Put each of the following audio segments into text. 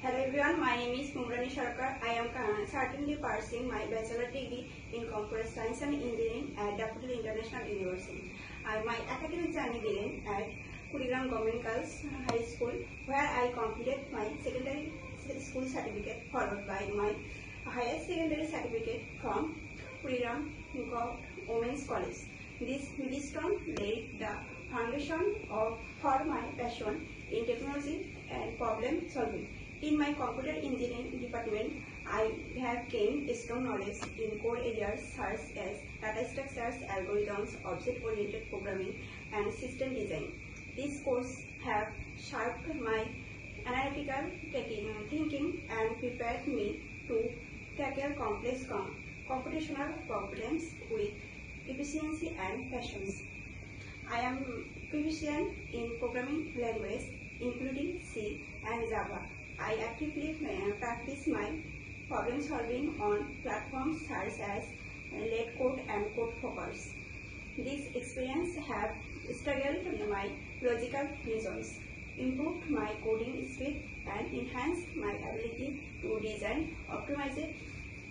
Hello everyone, my name is Mumrani Sarkar. I am certainly pursuing my bachelor degree in computer science and engineering at Daffodil International University. My academic journey began at Kurigram Government Girls High School, where I completed my secondary school certificate, followed by my higher secondary certificate from Kurigram Women's College. This milestone laid the foundation for my passion in technology and problem solving. In my computer engineering department, I have gained strong knowledge in core areas such as data structures, algorithms, object-oriented programming, and system design. These courses have shaped my analytical thinking and prepared me to tackle complex computational problems with efficiency and passion. I am proficient in programming languages including C and Java. I actively practice my problem solving on platforms such as LeetCode and CodeFocus. This experience have strengthened my logical reasons, improved my coding speed, and enhanced my ability to design optimized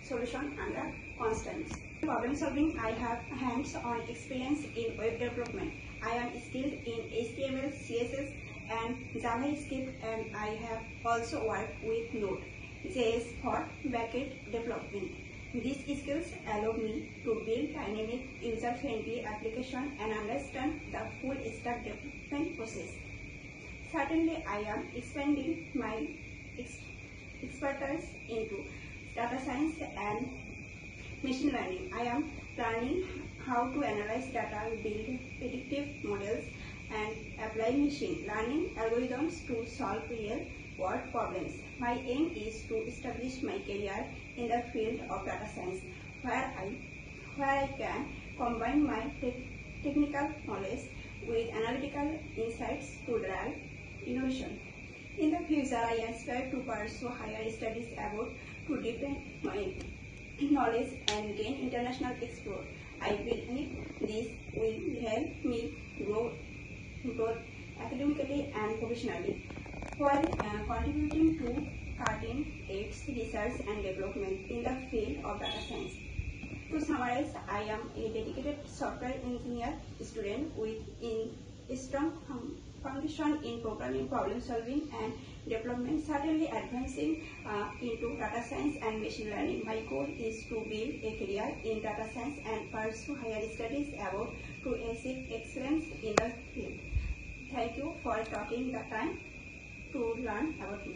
solutions under constraints. Problem solving, I have hands-on experience in web development. I am skilled in HTML, CSS, and JavaScript, and I have also worked with Node.js for backend development. These skills allow me to build dynamic, user-friendly applications and understand the full stack development process. Certainly, I am expanding my expertise into data science and machine learning. I am learning how to analyze data, build predictive models, and apply machine learning algorithms to solve real-world problems. My aim is to establish my career in the field of data science, where I can combine my technical knowledge with analytical insights to drive innovation. In the future, I aspire to pursue higher studies abroad to deepen my knowledge and gain international exposure. I believe this will help me grow academically and professionally, while contributing to cutting-edge research and development in the field of data science. To summarize, I am a dedicated software engineer student with a strong foundation in programming, problem solving, and development, certainly advancing into data science and machine learning. My goal is to build a career in data science and pursue higher studies abroad to achieve excellence in the field. Thank you for taking the time to learn about me.